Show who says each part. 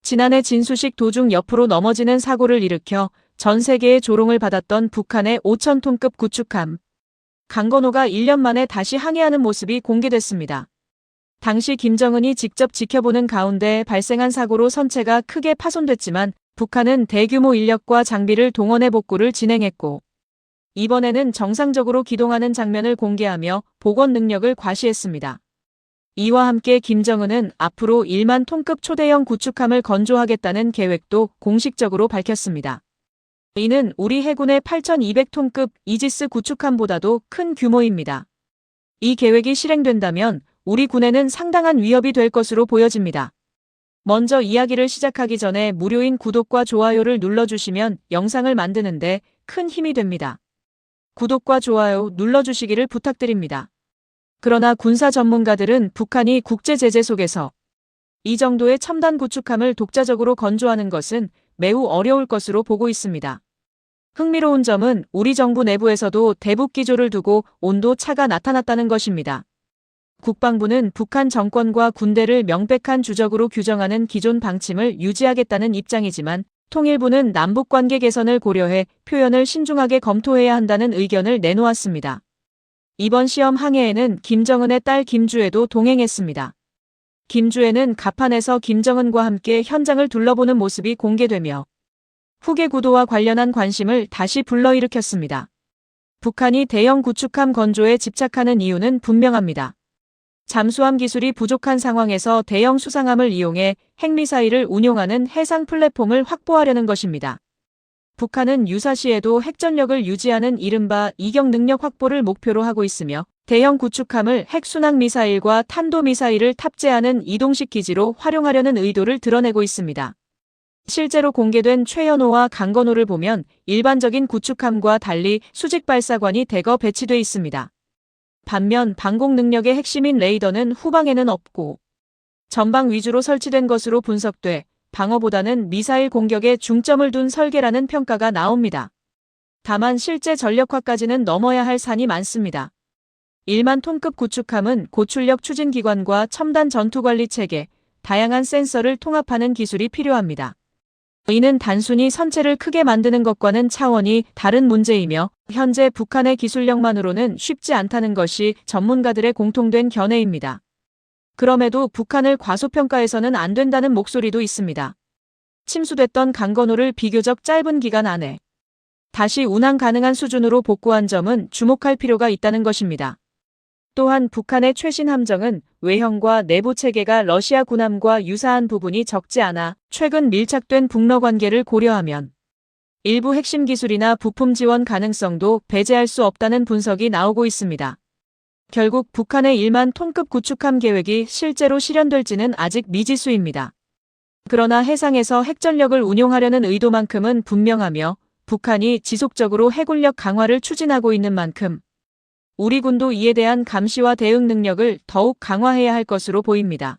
Speaker 1: 지난해 진수식 도중 옆으로 넘어지는 사고를 일으켜 전 세계의 조롱을 받았던 북한의 5,000톤급 구축함 강건호가 1년 만에 다시 항해하는 모습이 공개됐습니다. 당시 김정은이 직접 지켜보는 가운데 발생한 사고로 선체가 크게 파손됐지만 북한은 대규모 인력과 장비를 동원해 복구를 진행했고 이번에는 정상적으로 기동하는 장면을 공개하며 복원 능력을 과시했습니다. 이와 함께 김정은은 앞으로 1만 톤급 초대형 구축함을 건조하겠다는 계획도 공식적으로 밝혔습니다. 이는 우리 해군의 8,200톤급 이지스 구축함보다도 큰 규모입니다. 이 계획이 실행된다면 우리 군에는 상당한 위협이 될 것으로 보여집니다. 먼저 이야기를 시작하기 전에 무료인 구독과 좋아요를 눌러주시면 영상을 만드는데 큰 힘이 됩니다. 구독과 좋아요 눌러주시기를 부탁드립니다. 그러나 군사 전문가들은 북한이 국제 제재 속에서 이 정도의 첨단 구축함을 독자적으로 건조하는 것은 매우 어려울 것으로 보고 있습니다. 흥미로운 점은 우리 정부 내부에서도 대북 기조를 두고 온도 차가 나타났다는 것입니다. 국방부는 북한 정권과 군대를 명백한 주적으로 규정하는 기존 방침을 유지하겠다는 입장이지만 통일부는 남북관계 개선을 고려해 표현을 신중하게 검토해야 한다는 의견을 내놓았습니다. 이번 시험 항해에는 김정은의 딸 김주애도 동행했습니다. 김주애는 갑판에서 김정은과 함께 현장을 둘러보는 모습이 공개되며 후계 구도와 관련한 관심을 다시 불러일으켰습니다. 북한이 대형 구축함 건조에 집착하는 이유는 분명합니다. 잠수함 기술이 부족한 상황에서 대형 수상함을 이용해 핵미사일을 운용하는 해상 플랫폼을 확보하려는 것입니다. 북한은 유사시에도 핵전력을 유지하는 이른바 이격 능력 확보를 목표로 하고 있으며 대형 구축함을 핵순항 미사일과 탄도미사일을 탑재하는 이동식 기지로 활용하려는 의도를 드러내고 있습니다. 실제로 공개된 최연호와 강건호를 보면 일반적인 구축함과 달리 수직 발사관이 대거 배치돼 있습니다. 반면 방공 능력의 핵심인 레이더는 후방에는 없고 전방 위주로 설치된 것으로 분석돼 방어보다는 미사일 공격에 중점을 둔 설계라는 평가가 나옵니다. 다만 실제 전력화까지는 넘어야 할 산이 많습니다. 1만 톤급 구축함은 고출력 추진기관과 첨단 전투관리 체계, 다양한 센서를 통합하는 기술이 필요합니다. 이는 단순히 선체를 크게 만드는 것과는 차원이 다른 문제이며 현재 북한의 기술력만으로는 쉽지 않다는 것이 전문가들의 공통된 견해입니다. 그럼에도 북한을 과소평가해서는 안 된다는 목소리도 있습니다. 침수됐던 강건호를 비교적 짧은 기간 안에 다시 운항 가능한 수준으로 복구한 점은 주목할 필요가 있다는 것입니다. 또한 북한의 최신 함정은 외형과 내부 체계가 러시아 군함과 유사한 부분이 적지 않아 최근 밀착된 북러 관계를 고려하면 일부 핵심 기술이나 부품 지원 가능성도 배제할 수 없다는 분석이 나오고 있습니다. 결국 북한의 1만 톤급 구축함 계획이 실제로 실현될지는 아직 미지수입니다. 그러나 해상에서 핵전력을 운용하려는 의도만큼은 분명하며 북한이 지속적으로 해군력 강화를 추진하고 있는 만큼 우리 군도 이에 대한 감시와 대응 능력을 더욱 강화해야 할 것으로 보입니다.